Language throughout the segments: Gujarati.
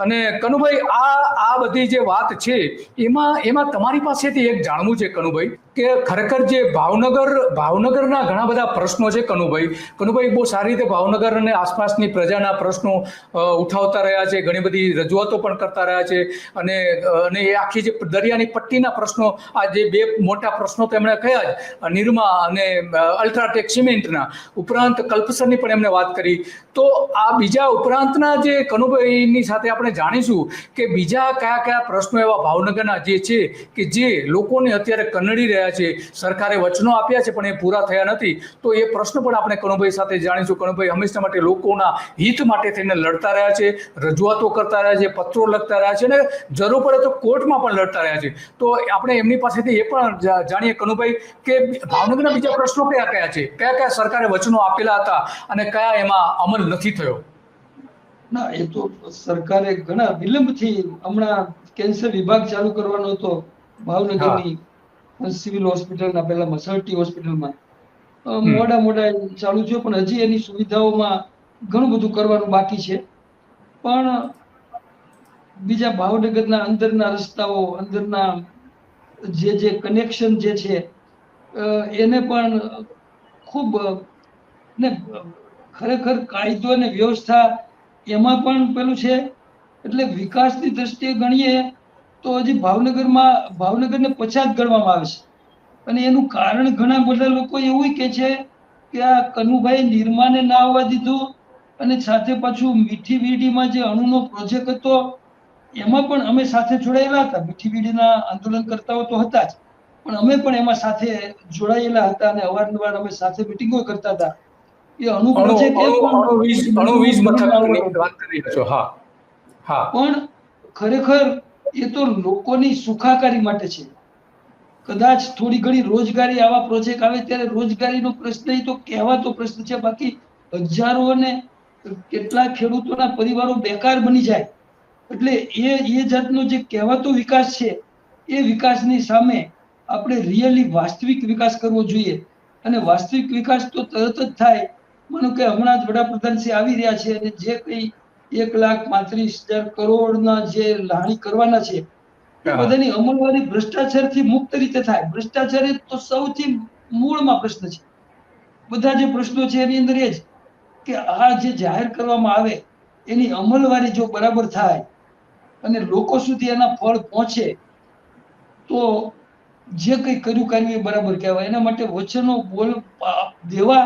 અને કનુભાઈ, આ બધી જે વાત છે એમાં તમારી પાસેથી એક જાણવું છે કનુભાઈ, કે ખરેખર જે ભાવનગરના ઘણા બધા પ્રશ્નો છે કનુભાઈ બહુ સારી રીતે ભાવનગર અને આસપાસની પ્રજાના પ્રશ્નો ઉઠાવતા રહ્યા છે, ઘણી બધી રજૂઆતો પણ કરતા રહ્યા છે, અને એ આખી જે દરિયાની પટ્ટીના પ્રશ્નો, આ જે બે મોટા પ્રશ્નો તો એમણે કહ્યા જ, નિરમા અને અલ્ટ્રાટેક સિમેન્ટના ઉપરાંત કલ્પસરની પણ એમણે વાત કરી. તો આ બીજા ઉપરાંતના જે કનુભાઈની સાથે આપણે જાણીશું કે બીજા કયા કયા પ્રશ્નો એવા ભાવનગરના જે છે કે જે લોકોને અત્યારે કનડી રહ્યા છે, સરકારે વચનો આપ્યા છે પણ એ પૂરા થયા નથી. તો એ પ્રશ્ન પણ આપણે કનુભાઈ સાથે જાણીશું. કનુભાઈ હંમેશા માટે લોકોના હિત માટે થઈને લડતા રહ્યા છે, રજૂઆતો કરતા રહ્યા છે, પત્રો લખતા રહ્યા છે, અને જરૂર પડે તો કોર્ટમાં પણ લડતા રહ્યા છે. તો આપણે એમની પાસેથી એ પણ જાણીએ કનુભાઈ કે ભાવનગરના બીજા પ્રશ્નો કયા કયા છે, કયા કયા સરકારે વચનો આપેલા હતા અને કયા એમાં અમલ નથી થયો. ના, એ તો સરકારે ઘણા વિલંબથી, હમણાં કેન્સર વિભાગ ચાલુ કરવાનો હતો ભાવનગરની સિવિલ હોસ્પિટલના, પહેલામાં સરટી હોસ્પિટલમાં, મોડા ચાલુ થયો, પણ હજી એની સુવિધાઓમાં ઘણું બધું કરવાનું બાકી છે. પણ બીજા ભાવનગરના અંદરના રસ્તાઓ, અંદરના જે કનેક્શન જે છે એને પણ ખૂબ ને ખરેખર કાયદો અને વ્યવસ્થા એમાં પણ પેલું છે. એટલે વિકાસની દ્રષ્ટિએ ગણીએ તો હજી ભાવનગરને પછાત ગણવામાં આવે છે. અને એનું કારણ ઘણા બધા લોકો એવું કે છે કે આ કનુભાઈ નિર્માને ના આવવા દીધું, અને સાથે પાછું મીઠી વીડીમાં જે અણુનો પ્રોજેક્ટ હતો એમાં પણ અમે સાથે જોડાયેલા હતા. મીઠી વીડીના આંદોલનકર્તાઓ તો હતા જ, પણ અમે પણ એમાં સાથે જોડાયેલા હતા અને અવારનવાર અમે સાથે મિટિંગો કરતા હતા. એ અણુ પ્રોજેક્ટ પણ ખરેખર એ તો લોકોની સુખાકારી માટે છે. કદાચ થોડી ઘણી રોજગારી, આવા પ્રોજેક્ટ આવે ત્યારે રોજગારીનો પ્રશ્ન એ તો કહેવાતો પ્રશ્ન છે, બાકી હજારો અને કેટલા ખેડૂતોના પરિવારો બેકાર બની જાય. એટલે એ જાતનો જે કહેવાતો વિકાસ છે એ વિકાસની સામે આપણે રિયલી વાસ્તવિક વિકાસ કરવો જોઈએ. અને વાસ્તવિક વિકાસ તો તરત જ થાય. માનો કે હમણાં જ વડાપ્રધાન શ્રી આવી રહ્યા છે અને જે કઈ 1,35,000 કરોડના જે લાણી કરવાના છે એ બધાની અમલવારી ભ્રષ્ટાચારથી મુક્ત રીતે થાય. ભ્રષ્ટાચાર એ તો સૌથી મૂળમાં પ્રશ્ન છે. બધા જે પ્રશ્નો છે એની અંદર એ જ કે આ જે જાહેર કરવામાં આવે એની અમલવારી જો બરાબર થાય અને લોકો સુધી એના ફળ પહોંચે તો જે કંઈ કર્યું કાઢ્યું એ બરાબર કહેવાય. એના માટે વચનો દેવા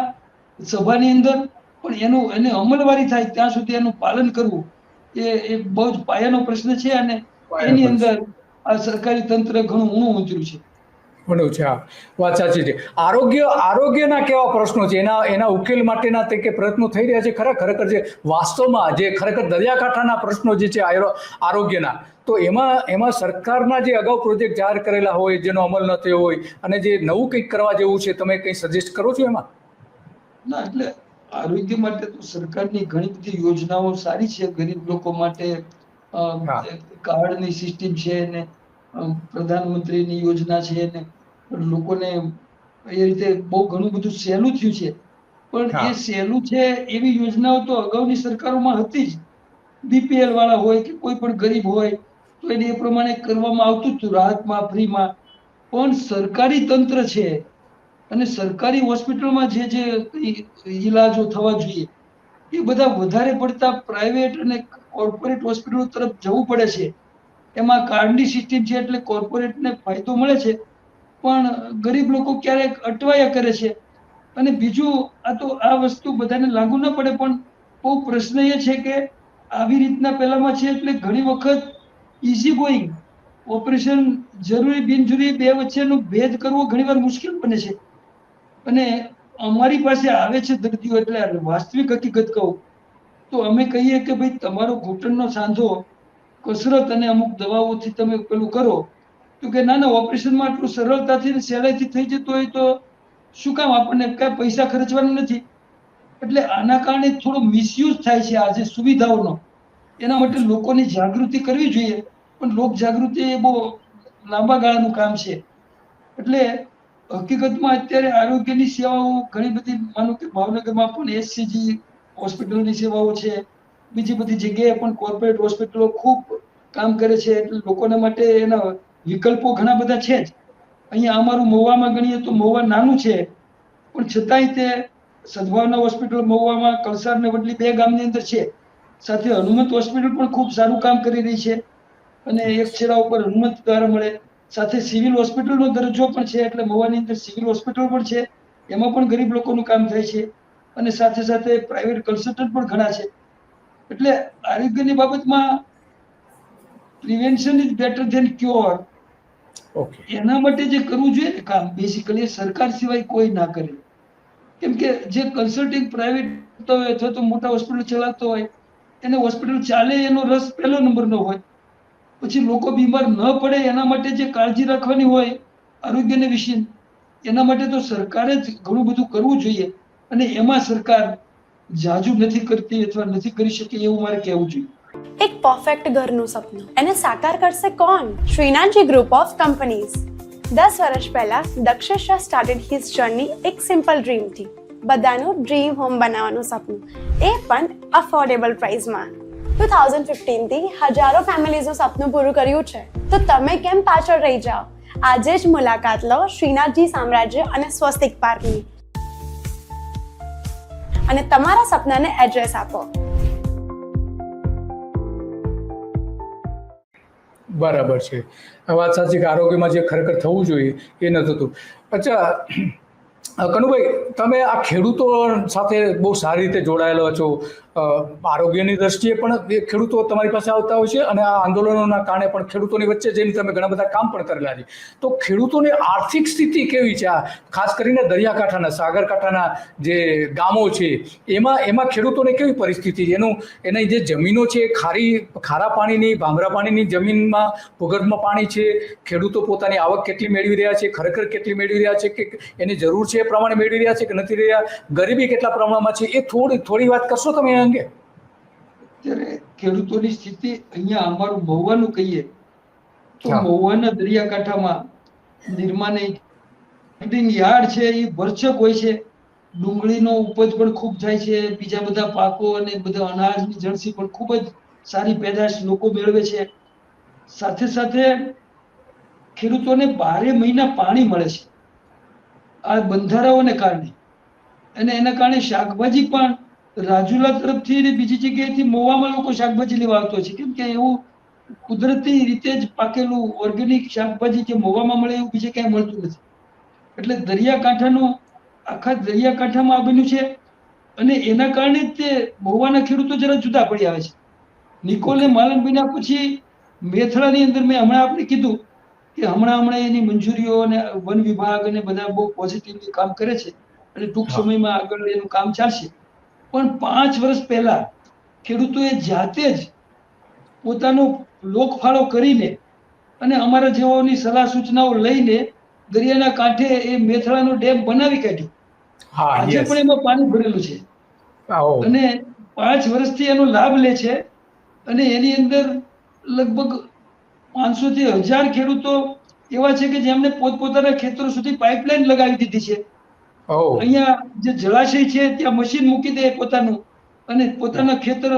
સભાની અંદર, પણ એને અમલવારી થાય ત્યાં સુધી એનું પાલન કરવું એ બહુ જ પાયાનો પ્રશ્ન છે. અને એની અંદર આ સરકારી તંત્ર ઘણું ઊણું ઉતર્યું છે. વાત સાચી છે. આરોગ્યના કેવા પ્રશ્નો છે, એના ઉકેલ માટેના તે કે પ્રયત્નો થઈ રહ્યા છે ખરેખર જે વાસ્તવમાં જે ખરેખર દરિયાકાંઠાના પ્રશ્નો જે છે આરોગ્યના, તો એમાં સરકારના જે અગાઉ પ્રોજેક્ટ જાહેર કરેલા હોય જેનો અમલ ન થયો હોય અને જે નવું કંઈક કરવા જેવું છે, તમે કંઈ સજેસ્ટ કરો છો એમાં? ના, એટલે આરોગ્ય માટે તો સરકારની ઘણી બધી યોજનાઓ સારી છે. ગરીબ લોકો માટે કાર્ડની સિસ્ટમ છે ને પ્રધાનમંત્રીની યોજના છે ને લોકોને એ રીતે બહુ ઘણું બધું સહેલું થયું છે. પણ એ સહેલું છે એવી યોજનાઓ તો અગાઉની સરકારોમાં હતી જ. બીપીએલ વાળા હોય કે કોઈ પણ ગરીબ હોય તો એને એ પ્રમાણે કરવામાં આવતું જ હતું, રાહતમાં, ફ્રીમાં. પણ સરકારી તંત્ર છે અને સરકારી હોસ્પિટલમાં જે ઈલાજો થવા જોઈએ એ બધા વધારે પડતા પ્રાઇવેટ અને કોર્પોરેટ હોસ્પિટલો તરફ જવું પડે છે. એમાં કાર્ડની સિસ્ટમ છે એટલે કોર્પોરેટને ફાયદો મળે છે, પણ ગરીબ લોકો ક્યારેક અટવાયા કરે છે. અને બીજું, આ વસ્તુ બધાને લાગુ ન પડે, પણ બહુ પ્રશ્ન એ છે કે આવી રીતના પેલામાં છે એટલે ઘણી વખત ઇઝી ગોઈંગ ઓપરેશન, જરૂરી બિનજરૂરી બે વચ્ચેનો ભેદ કરવો ઘણીવાર મુશ્કેલ બને છે. અને અમારી પાસે આવે છે દર્દીઓ, એટલે વાસ્તવિક હકીકત કહું તો અમે કહીએ કે ભાઈ તમારો ઘૂંટણનો સાંધો કસરત અને અમુક દવાઓથી તમે પેલું કરો, તો કે ના, ઓપરેશનમાં આટલું સરળતાથી સહેલાઈથી થઈ જતું હોય તો શું કામ, આપણને કઈ પૈસા ખર્ચવાના નથી. એટલે આના કારણે થોડો મિસયુઝ થાય છે આજે સુવિધાઓનો. એના માટે લોકોની જાગૃતિ કરવી જોઈએ, પણ લોક જાગૃતિ એ બહુ લાંબા ગાળાનું કામ છે. એટલે હકીકતમાં અત્યારે આરોગ્યની સેવાઓ ઘણી બધી, માનો કે ભાવનગરમાં પણ એસસીજી હોસ્પિટલની સેવાઓ છે, બીજી બધી જગ્યાએ પણ કોર્પોરેટ હોસ્પિટલો ખૂબ કામ કરે છે, એટલે લોકોના માટે એના વિકલ્પો ઘણા બધા છે જ. અહીંયા અમારું મહુવામાં ગણીએ તો મહુવા નાનું છે, પણ છતાંય તે સદભાવના હોસ્પિટલ મહુવામાં કલસાડ ને વડલી 2 ગામની અંદર છે. સાથે હનુમંત હોસ્પિટલ પણ ખૂબ સારું કામ કરી રહી છે, અને એક છેડા ઉપર હનુમંત દ્વારા મળે. સાથે સિવિલ હોસ્પિટલનો દરજ્જો પણ છે, એટલે મહુવાની અંદર સિવિલ હોસ્પિટલ પણ છે, એમાં પણ ગરીબ લોકોનું કામ થાય છે. અને સાથે સાથે પ્રાઇવેટ કન્સલ્ટન્ટ પણ ઘણા છે. એટલે આરોગ્યની બાબતમાં prevention is better than cure. Okay. એના માટે જે કરવું જોઈએ ને કામ, બેસિકલી સરકાર સિવાય કોઈ ના કરે. કેમ કે જે કન્સલ્ટિંગ પ્રાઇવેટ હોય અથવા તો મોટા હોસ્પિટલ ચલાવતો હોય, એને હોસ્પિટલ ચાલે એનો રસ પહેલો નંબરનો હોય. પછી લોકો બીમાર ન પડે એના માટે જે કાળજી રાખવાની હોય આરોગ્યને વિશે, એના માટે તો સરકારે જ ઘણું બધું કરવું જોઈએ. અને એમાં સરકાર જાજુ નથી કરતી અથવા નથી કરી શકી એવું મારે કહેવું જોઈએ. એક પરફેક્ટ ઘરનું સપનું એને સાકાર કરશે કોણ? Shrinathji group of companies. 10 વર્ષ પહેલા Dakshesh Shah started his journey એક સિમ્પલ ડ્રીમથી. બધાનું ડ્રીમ હોમ બનાવવાનું સપનું, એ પણ અફોર્ડેબલ પ્રાઇસમાં. 2015 થી હજારો ફેમિલીઝનું સપનું પૂરું કર્યું છે, તો તમે કેમ પાછળ રહી જાઓ? આજે જ મુલાકાત લો શ્રીનાથજી સામ્રાજ્ય અને સ્વસ્તિક પાર્કની, અને તમારા સપનાને એડ્રેસ આપો. બરાબર છે, આ વાત સાચી કે આરોગ્યમાં જે ખરેખર થવું જોઈએ એ ન થતું. અચ્છા કનુભાઈ, તમે આ ખેડૂતો સાથે બહુ સારી રીતે જોડાયેલો છો. આરોગ્યની દ્રષ્ટિએ પણ એ ખેડૂતો તમારી પાસે આવતા હોય છે, અને આ આંદોલનોના કારણે પણ ખેડૂતોની વચ્ચે જઈને તમે ઘણા બધા કામ પણ કરેલા છે. તો ખેડૂતોની આર્થિક સ્થિતિ કેવી છે? આ ખાસ કરીને દરિયાકાંઠાના, સાગરકાંઠાના જે ગામો છે એમાં ખેડૂતોને કેવી પરિસ્થિતિ છે? એની જે જમીનો છે ખારા પાણીની, ભામરા પાણીની જમીનમાં ભૂગર્ભમાં પાણી છે. ખેડૂતો પોતાની આવક કેટલી મેળવી રહ્યા છે, ખરેખર કેટલી મેળવી રહ્યા છે, કે એની જરૂર છે એ પ્રમાણે મેળવી રહ્યા છે કે નથી રહ્યા, ગરીબી કેટલા પ્રમાણમાં છે, એ થોડી વાત કરશો તમે એ અંગે? અત્યારે ખેડૂતોની સ્થિતિ અહીંયા અમારું મહુવાનું કહીએ તો હા. મહુવાના દરિયાકાંઠામાં નિર્માણ યાર્ડ છે એ ભરચક હોય છે. ડુંગળીનો ઉપજ પણ ખૂબ થાય છે, બીજા બધા પાકો અને બધા અનાજની જણસી પણ ખૂબ જ સારી પેદાશ લોકો મેળવે છે. સાથે સાથે ખેડૂતોને 12 મહિના પાણી મળે છે આ બંધારાઓને કારણે, અને એના કારણે શાકભાજી પણ રાજુલા તરફથી અને બીજી જગ્યાએથી મહુવામાં લોકો શાકભાજી લેવા આવતો હોય છે, કેમ કે એવું કુદરતી રીતે જ પાકેલું ઓર્ગેનિક શાકભાજી જે મહુવામાં મળે એવું બીજે ક્યાંય મળતું નથી. એટલે દરિયાકાંઠાનું આખા દરિયાકાંઠામાં આ બન્યું છે, અને એના કારણે જ તે મહુવાના ખેડૂતો જરા જુદા પડી આવે છે. નિકોલને માલણ બન્યા પછી મેથળાની અંદર મેં હમણાં આપણે કીધું કે હમણાં એની મંજૂરીઓ અને વન વિભાગ અને બધા બહુ પોઝિટિવલી કામ કરે છે, અને ટૂંક સમયમાં આગળ એનું કામ ચાલશે. પણ 5 વર્ષ પહેલા ખેડૂતોએ જાતે જ પોતાનો લોકફાળો કરીને અને અમારા જેઓની સલાહ સૂચનાઓ લઈને દરિયાના કાંઠે એ મેથળાનો ડેમ બનાવી કાઢ્યો. હા, આજે યસ. પણ એમાં પાણી ભરેલું છે, અને 5 વર્ષથી એનો લાભ લે છે. અને એની અંદર લગભગ 500 થી 1000 ખેડૂતો એવા છે કે જેમને પોતપોતાના ખેતરો સુધી પાઇપલાઇન લગાવી દીધી છે. અહીંયા જે જળાશય છે ત્યાં મશીન મૂકી દે પોતાનું, અને પોતાના ખેતર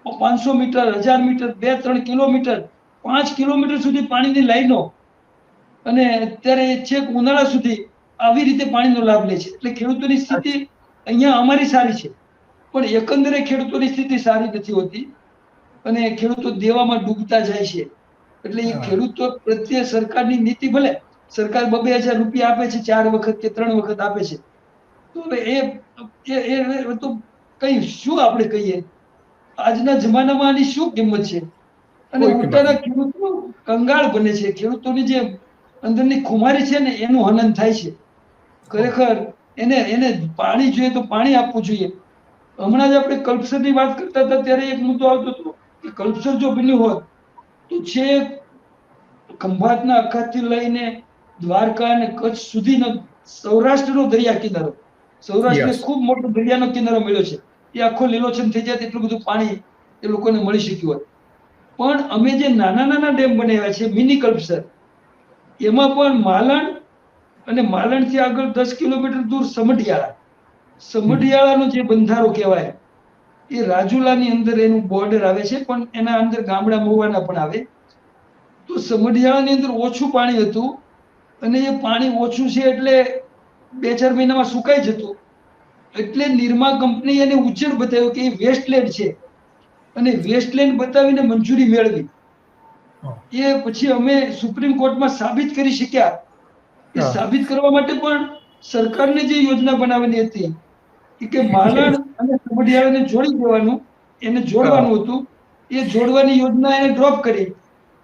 500 મીટર, 1000 મીટર, 2-3 કિલોમીટર, 5 કિલોમીટર સુધી પાણીની લાઈનો, અને અત્યારે છેક ઉનાળા સુધી આવી રીતે પાણીનો લાભ લે છે. એટલે ખેડૂતોની સ્થિતિ અહીંયા અમારી સારી છે, પણ એકંદરે ખેડૂતોની સ્થિતિ સારી નથી હોતી, અને ખેડૂતો દેવામાં ડૂબતા જાય છે. એટલે એ ખેડૂતો પ્રત્યે સરકારની નીતિ, ભલે સરકાર 2,000 રૂપિયા આપે છે, 4 વખત કે 3 વખત આપે છે, તો એ તો કઈ શું આપણે કહીએ, આજના જમાનામાં આની શું કિંમત છે? અને કોઈ કિંમત ઉલટાના નહીં. ખેડૂતો કંગાળ બને છે. ખેડૂતોની જે અંદરની ખુમારી છે ને એનું હનન થાય છે. ખરેખર એને પાણી જોઈએ તો પાણી આપવું જોઈએ. હમણાં જ આપણે કલ્પસરની વાત કરતા હતા ત્યારે એક મુદ્દો આવતો હતો કે કલ્પસર જો બન્યું હોત તો છેક ખંભાતના અખાતથી લઈને દ્વારકા અને કચ્છ સુધીનો સૌરાષ્ટ્રનો દરિયા કિનારો, સૌરાષ્ટ્રને યસ. ખૂબ મોટો દરિયાનો કિનારો મળ્યો છે, એ આખો લીલોછમ થઈ જાય એટલું બધું પાણી એ લોકોને મળી શક્યું હોત. પણ અમે જે નાના નાના ડેમ બનાવ્યા છે, મિની કલ્પસર, એમાં પણ માલણ અને માલણથી આગળ 10 કિલોમીટર દૂર સમઢિયાળાનો જે બંધારો કહેવાય, એ રાજુલાની અંદર એનું બોર્ડર આવે છે, પણ એના અંદર ગામડા મહુવાના પણ આવે. તો સમઢિયાળાની અંદર ઓછું પાણી હતું અને એ પાણી ઓછું છે એટલે 2-4 મહિનામાં સુકાઈ જતું. એટલે નિરમા કંપની એને ઉછેર બતાવ્યો કે એ વેસ્ટલેન્ડ છે અને વેસ્ટલેન્ડ બતાવીને મંજૂરી મેળવી. એ પછી અમે સુપ્રીમ કોર્ટમાં સાબિત કરી શક્યા. એ સાબિત કરવા માટે પણ સરકારને જે યોજના બનાવેલી હતી કે માલણ અને સમઢિયાળાને જોડી દેવાનું, એને જોડવાનું હતું. એ જોડવાની યોજના એને ડ્રોપ કરી.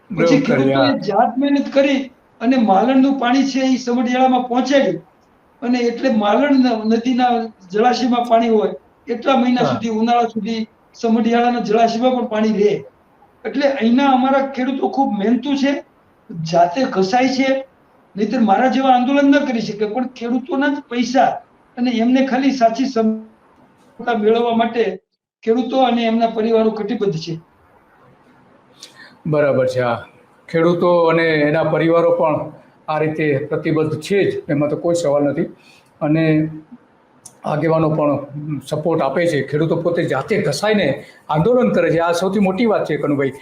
પછી ખેડૂતોએ જાત મહેનત કરી અને માલણનું પાણી છે એ સમઢિયાળામાં પહોંચાડ્યું. અને એટલે માલણ નદીના જળાશયમાં પાણી હોય એટલા મહિના સુધી, ઉનાળા સુધી સમઢિયાળાના જળાશયમાં પણ પાણી રહે. એટલે અહીંના અમારા ખેડૂતો ખૂબ મહેનતુ છે, જાતે ઘસાય છે. નહીતર મારા જેવા આંદોલન ન કરી શકે, પણ ખેડૂતોના જ પૈસા અને એમને ખાલી સાચી સત્તા મેળવવા માટે ખેડૂતો અને એમના પરિવારો કટિબદ્ધ છે. બરાબર છે. હા, ખેડૂતો અને એના પરિવારો પણ આ રીતે પ્રતિબદ્ધ છે જ, એમાં તો કોઈ સવાલ નથી. અને આગેવાનો પણ સપોર્ટ આપે છે. ખેડૂતો પોતે જાતે ઘસાઈને આંદોલન કરે છે. આ સૌથી મોટી વાત છે. કનુભાઈ,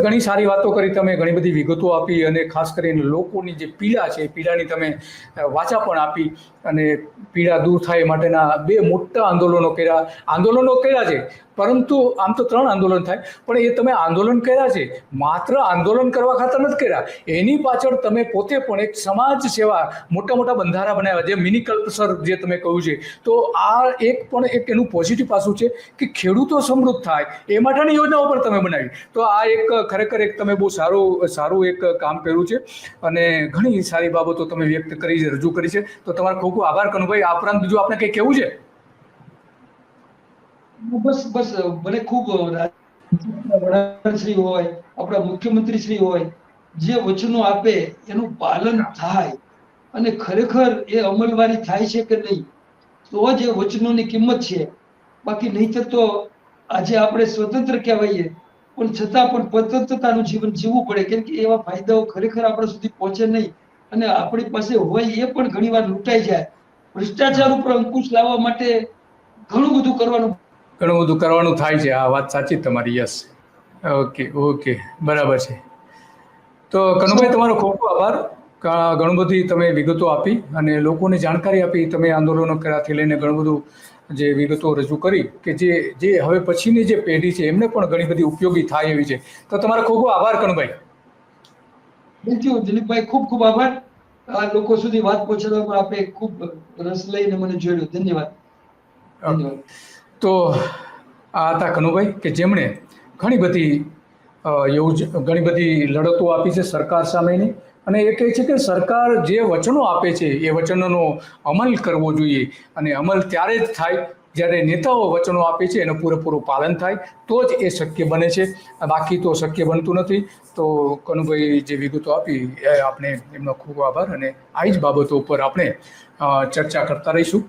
ઘણી સારી વાતો કરી તમે, ઘણી બધી વિગતો આપી અને ખાસ કરીને લોકોની જે પીડા છે એ પીડાની તમે વાચા પણ આપી અને પીડા દૂર થાય માટેના 2 મોટા આંદોલનો કર્યા છે. પરંતુ આમ તો 3 આંદોલન થાય, પણ એ તમે આંદોલન કર્યા છે માત્ર આંદોલન કરવા ખાતર નથી કર્યા. એની પાછળ તમે પોતે પણ એક સમાજ સેવા, મોટા બંધારા બનાવ્યા, જે મિની કલ્પસર જે તમે કહ્યું છે. તો આ એક એનું પોઝિટિવ પાસું છે કે ખેડૂતો સમૃદ્ધ થાય એ માટેની યોજનાઓ પણ તમે બનાવી. તો આ ખરેખર તમે બહુ સારું એક કામ કર્યું છે અને ઘણી સારી બાબતો તમે રજૂ કરી છે. તો તમારો ખૂબ ખૂબ આભાર કનુભાઈ. આ ઉપરાંત બીજું આપણે કંઈ કહેવું છે? બસ મને ખૂબ વડાપ્રધાનશ્રી હોય, આપણા મુખ્યમંત્રીશ્રી હોય, જે વચનો આપે એનું પાલન થાય અને ખરેખર એ અમલવારી થાય છે કે નહીં, તો જ એ વચનોની કિંમત છે. બાકી નહીંતર તો આજે આપણે સ્વતંત્ર કહેવાઈએ પણ છતાં પણ પરતંત્રતાનું જીવન જીવવું પડે, કેમ કે એવા ફાયદાઓ ખરેખર આપણા સુધી પહોંચે નહીં અને આપણી પાસે હોય એ પણ ઘણીવાર લૂંટાઈ જાય. ભ્રષ્ટાચાર ઉપર અંકુશ લાવવા માટે ઘણું બધું કરવાનું થાય છે. આ વાત સાચી તમારી. યસ, ઓકે, બરાબર છે. તો કનુભાઈ, તમારો ખૂબ ખૂબ આભાર. ઘણું બધી તમે વિગતો આપી અને લોકોને જાણકારી આપી. તમે આંદોલનો કર્યાથી લઈને ઘણું બધું જે વિગતો રજૂ કરી કે જે હવે પછીની જે પેઢી છે એમને પણ ઘણી બધી ઉપયોગી થાય એવી છે. તો તમારો ખૂબ ખૂબ આભાર કનુભાઈ. થેન્ક યુ દિલીપભાઈ, ખૂબ ખૂબ આભાર. આ લોકો સુધી વાત પહોંચાડવામાં આપે ખૂબ રસ લઈને મને જોડ્યો. ધન્યવાદ. તો આ હતા કનુભાઈ કે જેમણે ઘણી બધી લડતો આપી છે સરકાર સામેની. અને એ કહે છે કે સરકાર જે વચનો આપે છે એ વચનોનો અમલ કરવો જોઈએ અને અમલ ત્યારે જ થાય જ્યારે નેતાઓ વચનો આપે છે એનું પૂરેપૂરું પાલન થાય, તો જ એ શક્ય બને છે. બાકી તો શક્ય બનતું નથી. તો કનુભાઈ જે વિગતો આપી એ આપણે એમનો ખૂબ આભાર અને આવી જ બાબતો ઉપર આપણે ચર્ચા કરતા રહીશું.